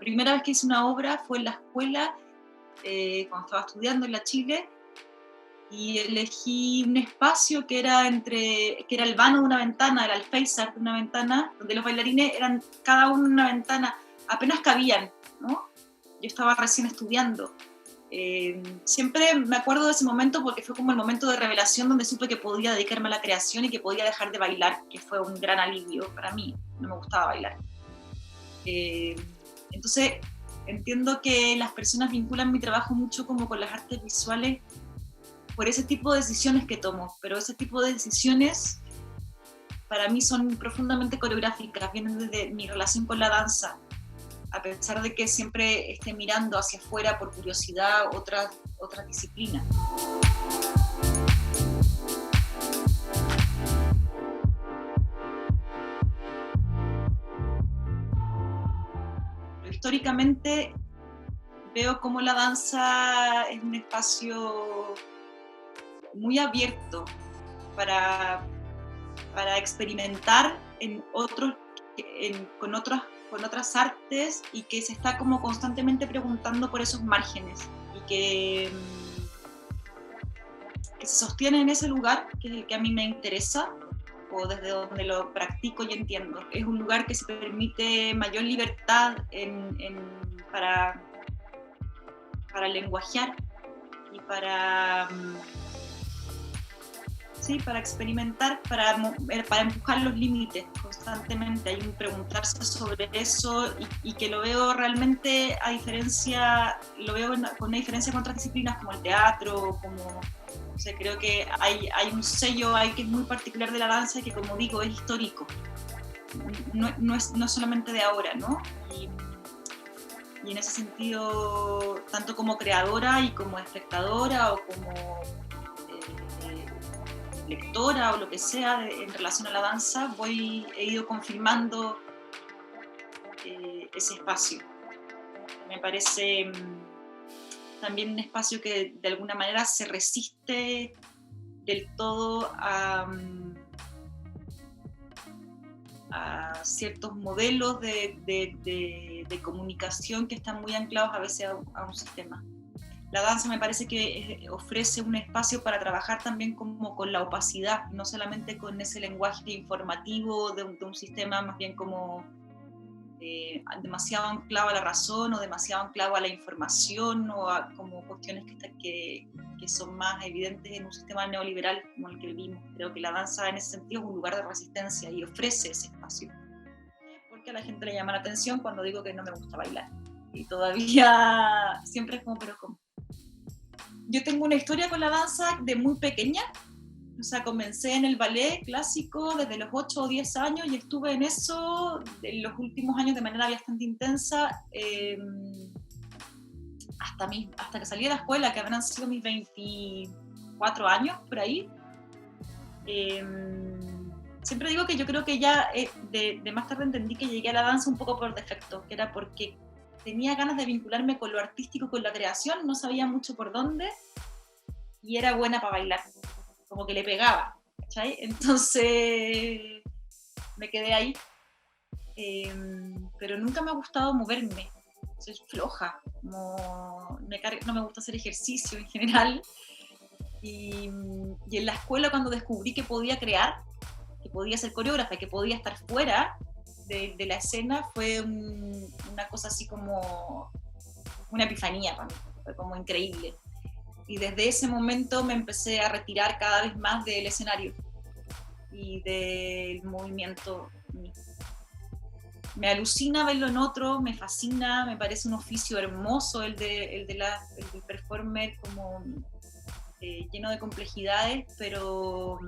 primera vez que hice una obra fue en la escuela, cuando estaba estudiando en la Chile, y elegí un espacio que era el vano de una ventana, era el faceart de una ventana, donde los bailarines eran cada uno en una ventana, apenas cabían, ¿no? Yo estaba recién estudiando. Siempre me acuerdo de ese momento porque fue como el momento de revelación donde supe que podía dedicarme a la creación y que podía dejar de bailar, que fue un gran alivio para mí. No me gustaba bailar. Eh, entonces, entiendo que las personas vinculan mi trabajo mucho como con las artes visuales por ese tipo de decisiones que tomo, pero ese tipo de decisiones para mí son profundamente coreográficas, vienen desde mi relación con la danza, a pesar de que siempre esté mirando hacia afuera por curiosidad otras disciplinas. Pero históricamente veo cómo la danza es un espacio muy abierto para, para experimentar en otros, con otras artes y que se está como constantemente preguntando por esos márgenes y que se sostiene en ese lugar que es el que a mí me interesa o desde donde lo practico y entiendo. Es un lugar que se permite mayor libertad para lenguajear y sí, para experimentar, para empujar los límites constantemente. Hay un preguntarse sobre eso y que lo veo realmente a diferencia, con una diferencia con otras disciplinas como el teatro, como, o sea, creo que hay un sello ahí que es muy particular de la danza y que, como digo, es histórico. No es solamente de ahora, ¿no? Y en ese sentido, tanto como creadora y como espectadora o como lectora o lo que sea en relación a la danza, he ido confirmando ese espacio. Me parece también un espacio que de alguna manera se resiste del todo a ciertos modelos de comunicación que están muy anclados a veces a un sistema. La danza me parece que ofrece un espacio para trabajar también como con la opacidad, no solamente con ese lenguaje informativo de un sistema más bien como demasiado anclado a la razón o demasiado anclado a la información o a como cuestiones que son más evidentes en un sistema neoliberal como el que vivimos. Creo que la danza en ese sentido es un lugar de resistencia y ofrece ese espacio. Porque a la gente le llama la atención cuando digo que no me gusta bailar. Y todavía siempre es como, pero ¿cómo? Yo tengo una historia con la danza de muy pequeña. O sea, comencé en el ballet clásico desde los 8 o 10 años y estuve en eso en los últimos años de manera bastante intensa, hasta que salí de la escuela, que habrán sido mis 24 años, por ahí. Siempre digo que yo creo que ya de más tarde entendí que llegué a la danza un poco por defecto, que era porque tenía ganas de vincularme con lo artístico, con la creación, no sabía mucho por dónde y era buena para bailar. Como que le pegaba, ¿cachai? Entonces me quedé ahí, pero nunca me ha gustado moverme, soy floja, no me gusta hacer ejercicio en general, y en la escuela cuando descubrí que podía crear, que podía ser coreógrafa, que podía estar fuera de la escena, fue una cosa así como una epifanía para mí, fue como increíble. Y desde ese momento me empecé a retirar cada vez más del escenario y del movimiento. Me alucina verlo en otro, me fascina, me parece un oficio hermoso el del performer, como lleno de complejidades, pero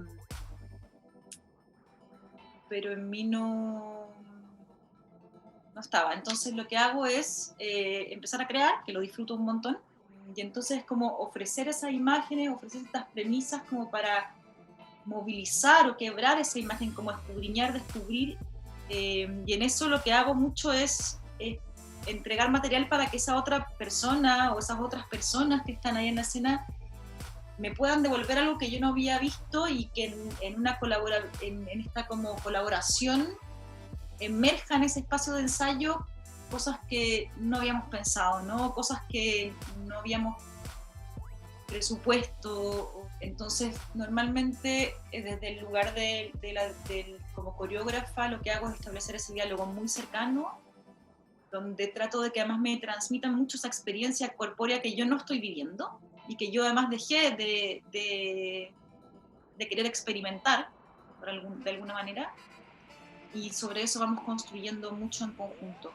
en mí no estaba. Entonces lo que hago es empezar a crear, que lo disfruto un montón, y entonces es como ofrecer esas imágenes, ofrecer estas premisas como para movilizar o quebrar esa imagen, como escudriñar, descubrir, y en eso lo que hago mucho es entregar material para que esa otra persona o esas otras personas que están ahí en la escena me puedan devolver algo que yo no había visto y que en esta como colaboración emerja en ese espacio de ensayo cosas que no habíamos pensado, ¿no? Cosas que no habíamos presupuesto. Entonces, normalmente, desde el lugar como coreógrafa, lo que hago es establecer ese diálogo muy cercano, donde trato de que además me transmitan mucho esa experiencia corpórea que yo no estoy viviendo y que yo además dejé de querer experimentar de alguna manera, y sobre eso vamos construyendo mucho en conjunto.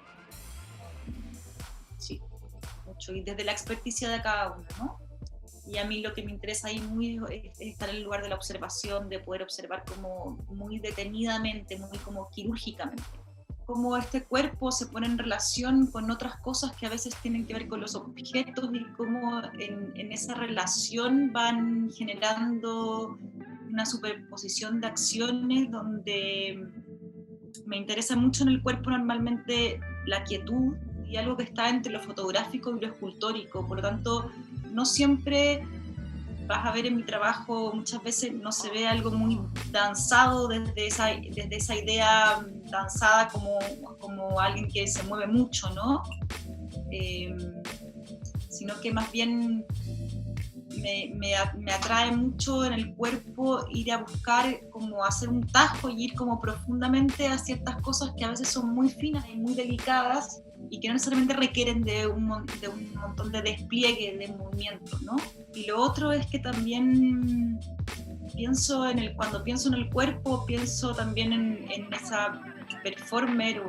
Sí, mucho, y desde la experticia de cada uno, ¿no? Y a mí lo que me interesa ahí muy es estar en el lugar de la observación, de poder observar como muy detenidamente, muy como quirúrgicamente. Cómo este cuerpo se pone en relación con otras cosas que a veces tienen que ver con los objetos y cómo en esa relación van generando una superposición de acciones donde me interesa mucho en el cuerpo normalmente la quietud y algo que está entre lo fotográfico y lo escultórico. Por lo tanto, no siempre vas a ver en mi trabajo, muchas veces no se ve algo muy danzado desde esa idea danzada como alguien que se mueve mucho, ¿no? Sino que más bien me atrae mucho en el cuerpo ir a buscar como hacer un tajo y ir como profundamente a ciertas cosas que a veces son muy finas y muy delicadas y que no necesariamente requieren de un montón de despliegue, de movimiento, ¿no? Y lo otro es que también cuando pienso en el cuerpo, pienso también en esa performer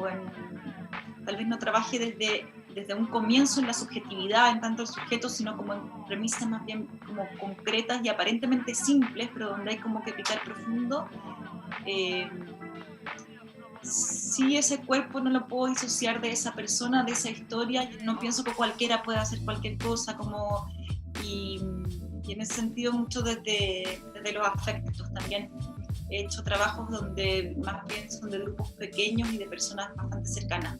tal vez no trabaje desde un comienzo en la subjetividad, en tanto el sujeto, sino como en premisas más bien como concretas y aparentemente simples, pero donde hay como que picar profundo. Sí, ese cuerpo no lo puedo disociar de esa persona, de esa historia. No pienso que cualquiera pueda hacer cualquier cosa, y en ese sentido mucho desde los afectos también. He hecho trabajos donde más bien son de grupos pequeños y de personas bastante cercanas,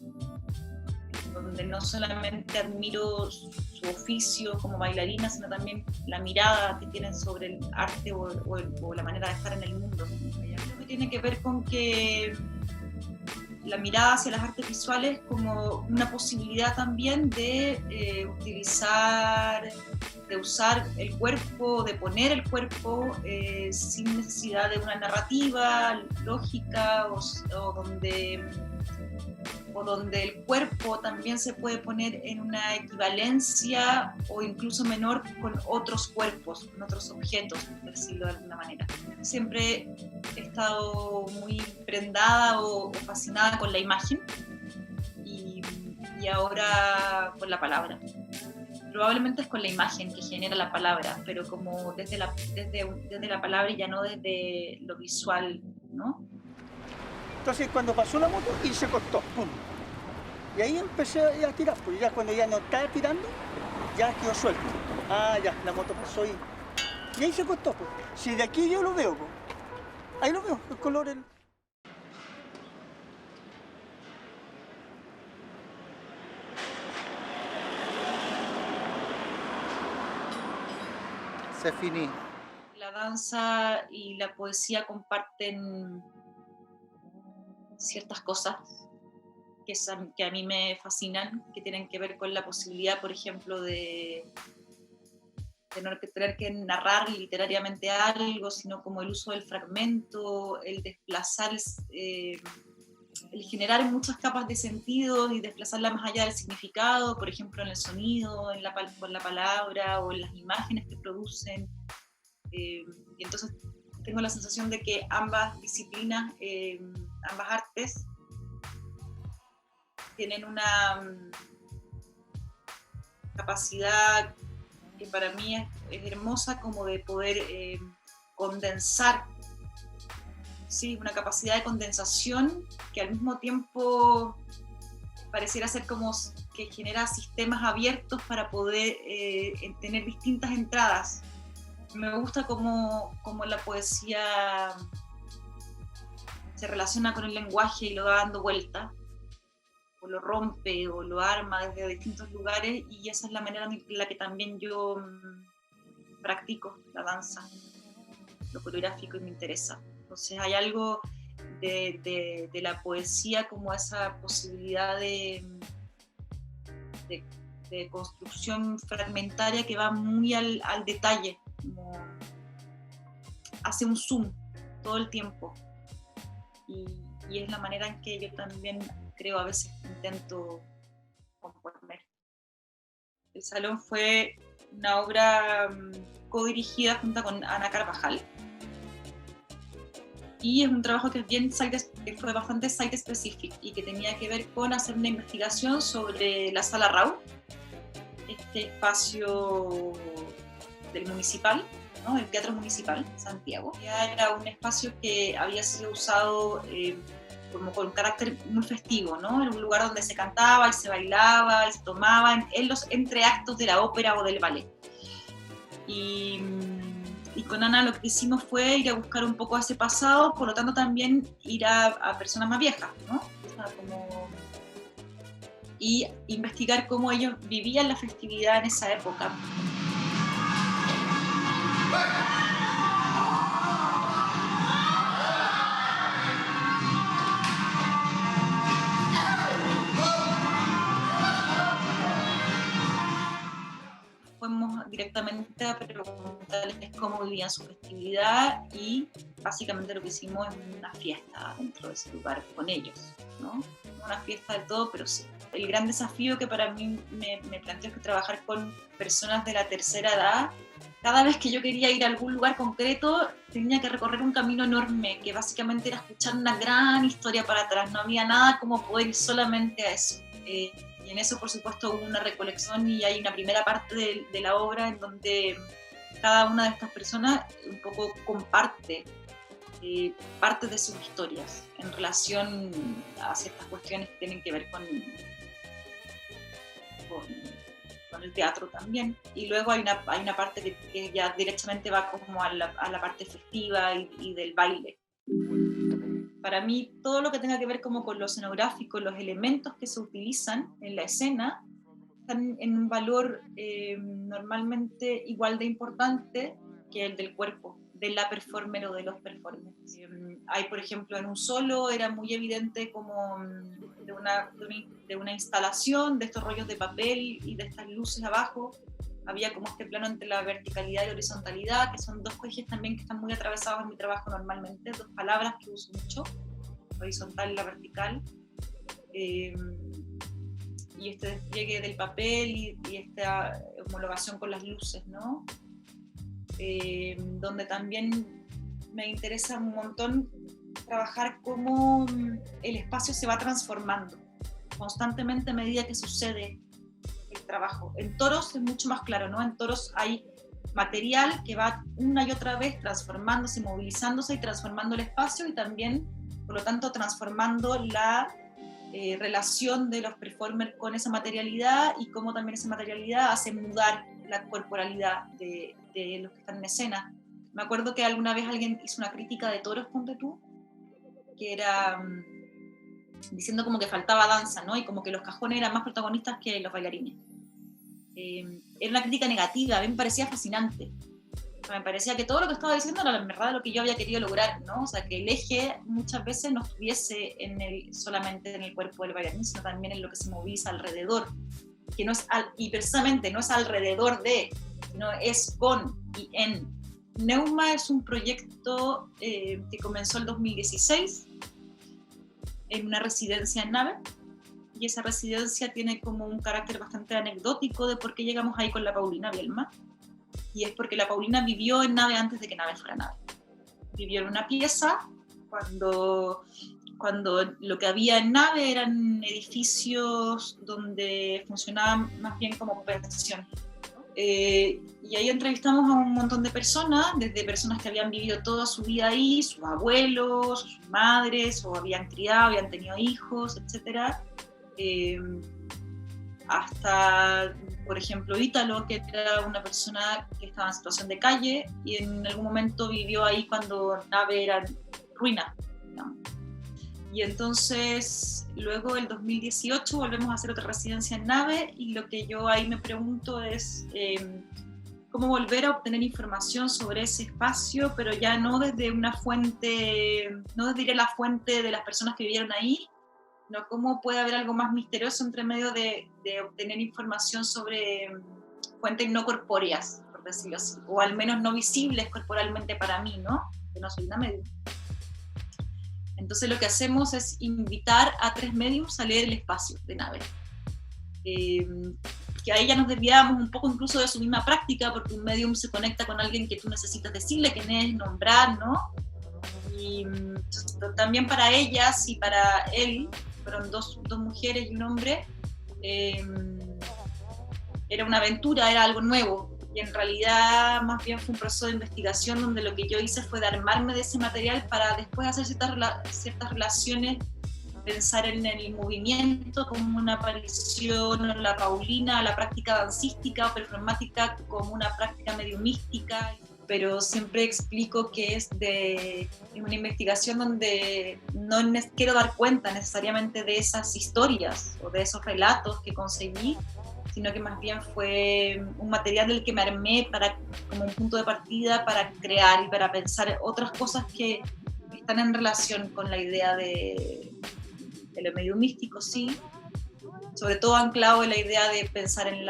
donde no solamente admiro su oficio como bailarina, sino también la mirada que tienen sobre el arte o la manera de estar en el mundo. Creo que tiene que ver con que la mirada hacia las artes visuales como una posibilidad también de usar el cuerpo, de poner el cuerpo sin necesidad de una narrativa lógica o donde el cuerpo también se puede poner en una equivalencia o incluso menor con otros cuerpos, con otros objetos, por decirlo de alguna manera. Siempre he estado muy prendada o fascinada con la imagen y ahora con la palabra. Probablemente es con la imagen que genera la palabra, pero como desde la palabra y ya no desde lo visual, ¿no? Entonces cuando pasó la moto y se cortó, ¡pum! Y ahí empecé a tirar, pues ya cuando ya no estaba tirando, ya quedó suelto. Ah, ya, la moto pasó y ahí se cortó, pues. Si de aquí yo lo veo, pues. Ahí lo veo, el color. Se finí. La danza y la poesía comparten ciertas cosas que a mí me fascinan, que tienen que ver con la posibilidad, por ejemplo, de no tener que narrar literariamente algo, sino como el uso del fragmento, el desplazar, el generar muchas capas de sentido y desplazarla más allá del significado, por ejemplo, en el sonido, con la palabra o en las imágenes que producen. Y entonces tengo la sensación de que ambas disciplinas, ambas artes, tienen una capacidad que para mí es hermosa, como de poder condensar, sí, una capacidad de condensación que al mismo tiempo pareciera ser como que genera sistemas abiertos para poder tener distintas entradas. Me gusta cómo la poesía se relaciona con el lenguaje y lo va dando vuelta, o lo rompe o lo arma desde distintos lugares, y esa es la manera en la que también yo practico la danza, lo coreográfico, y me interesa. Entonces hay algo de la poesía como esa posibilidad de, de construcción fragmentaria que va muy al detalle, como hace un zoom todo el tiempo. Y es la manera en que yo también creo, a veces intento componer. El Salón fue una obra co-dirigida junto con Ana Carvajal. Y es un trabajo que, que fue bastante site-specific y que tenía que ver con hacer una investigación sobre la Sala Rau, este espacio del municipal, ¿no? El Teatro Municipal Santiago. Ya era un espacio que había sido usado como con un carácter muy festivo, ¿no? Era un lugar donde se cantaba y se bailaba y se tomaba en los entreactos de la ópera o del ballet. Y con Ana lo que hicimos fue ir a buscar un poco ese pasado, por lo tanto también ir a personas más viejas, ¿no? O sea, y investigar cómo ellos vivían la festividad en esa época. Fuimos directamente a preguntarles cómo vivían su festividad y básicamente lo que hicimos es una fiesta dentro de ese lugar con ellos, ¿no? Una fiesta de todo, pero sí. El gran desafío que para mí me planteó es que trabajar con personas de la tercera edad, cada vez que yo quería ir a algún lugar concreto tenía que recorrer un camino enorme, que básicamente era escuchar una gran historia para atrás, no había nada como poder ir solamente a eso. Y en eso, por supuesto, hubo una recolección y hay una primera parte de la obra en donde cada una de estas personas un poco comparte parte de sus historias en relación a ciertas cuestiones que tienen que ver con el teatro también. Y luego hay una parte que ya directamente va como a la parte festiva y del baile. Para mí, todo lo que tenga que ver como con lo escenográfico, los elementos que se utilizan en la escena, están en un valor normalmente igual de importante que el del cuerpo, de la performer o de los performers. Hay, por ejemplo, en un solo era muy evidente como de una instalación de estos rollos de papel y de estas luces abajo. Había como este plano entre la verticalidad y horizontalidad, que son dos ejes también que están muy atravesados en mi trabajo normalmente, dos palabras que uso mucho, horizontal y la vertical. Y este despliegue del papel y esta homologación con las luces, ¿no? Donde también me interesa un montón trabajar cómo el espacio se va transformando constantemente a medida que sucede el trabajo. En toros es mucho más claro, ¿no? En toros hay material que va una y otra vez transformándose, movilizándose y transformando el espacio y también, por lo tanto, transformando la relación de los performers con esa materialidad y cómo también esa materialidad hace mudar la corporalidad de los que están en escena. Me acuerdo que alguna vez alguien hizo una crítica de toros, ponte tú, que era diciendo como que faltaba danza, ¿no? Y como que los cajones eran más protagonistas que los bailarines. Era una crítica negativa, a mí me parecía fascinante. Me parecía que todo lo que estaba diciendo era la verdad lo que yo había querido lograr, ¿no? O sea, que el eje muchas veces no estuviese solamente en el cuerpo del bailarín, sino también en lo que se moviliza alrededor, que no es y precisamente no es alrededor de, sino es con y en. Neuma es un proyecto que comenzó el 2016 en una residencia en Nave, y esa residencia tiene como un carácter bastante anecdótico de por qué llegamos ahí con la Paulina Bielma, y es porque la Paulina vivió en Nave antes de que Nave fuera Nave. Vivió en una pieza cuando lo que había en Nave eran edificios donde funcionaban más bien como pensiones. Y ahí entrevistamos a un montón de personas, desde personas que habían vivido toda su vida ahí, sus abuelos, sus madres, o habían criado, habían tenido hijos, etc. Hasta, por ejemplo, Ítalo, que era una persona que estaba en situación de calle y en algún momento vivió ahí cuando Nave era ruina, digamos. Y entonces, luego el 2018 volvemos a hacer otra residencia en Nave y lo que yo ahí me pregunto es cómo volver a obtener información sobre ese espacio, pero ya no desde una fuente, no desde la fuente de las personas que vivieron ahí, ¿no? ¿Cómo puede haber algo más misterioso entre medio de obtener información sobre fuentes no corpóreas, por decirlo así, o al menos no visibles corporalmente para mí, ¿no? Que no soy una medium. Entonces lo que hacemos es invitar a 3 mediums a leer el espacio de nave. Que ahí ya nos desviamos un poco incluso de su misma práctica, porque un medium se conecta con alguien que tú necesitas decirle quién es, nombrar, ¿no? Y también para ellas y para él, fueron dos mujeres y un hombre, era una aventura, era algo nuevo. Y en realidad más bien fue un proceso de investigación donde lo que yo hice fue de armarme de ese material para después hacer ciertas relaciones, pensar en el movimiento como una aparición, en la paulina, la práctica dancística o performática como una práctica mediumística, pero siempre explico que es una investigación donde no quiero dar cuenta necesariamente de esas historias o de esos relatos que conseguí, sino que más bien fue un material del que me armé como un punto de partida para crear y para pensar otras cosas que están en relación con la idea de lo medio místico, sí, sobre todo anclado en la idea de pensar en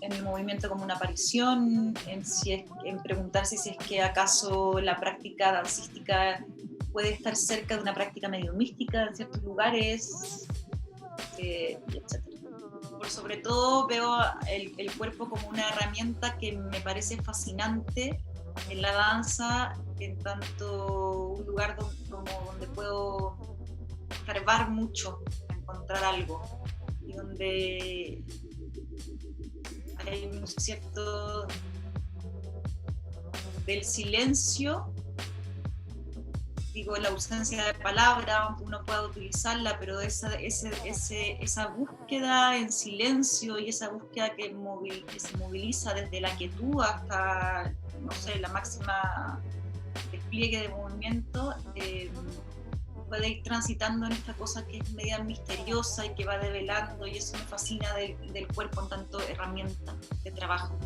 el movimiento como una aparición, en preguntarse si es que acaso la práctica dancística puede estar cerca de una práctica medio mística en ciertos lugares, etc. Por sobre todo veo el cuerpo como una herramienta que me parece fascinante en la danza, en tanto un lugar donde puedo escarbar mucho, encontrar algo, y donde hay un cierto del silencio, digo, la ausencia de palabra, aunque uno pueda utilizarla, pero esa búsqueda en silencio y esa búsqueda que se moviliza desde la quietud hasta, no sé, la máxima despliegue de movimiento, puede ir transitando en esta cosa que es media misteriosa y que va develando, y eso me fascina del cuerpo en tanto herramienta de trabajo.